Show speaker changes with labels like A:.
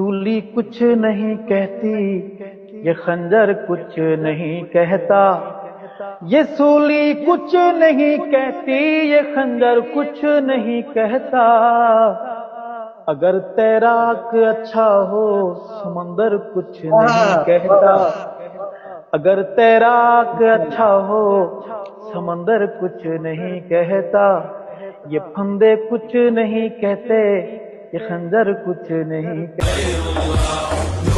A: सूली कुछ नहीं कहती, ये खंजर कुछ नहीं कहता। ये सूली कुछ नहीं कहती, ये खंजर कुछ नहीं कहता। अगर तैराक अच्छा हो समंदर कुछ नहीं कहता। अगर तैराक अच्छा हो समंदर कुछ नहीं कहता। ये फंदे कुछ नहीं कहते, ये खंजर कुछ नहीं कहते।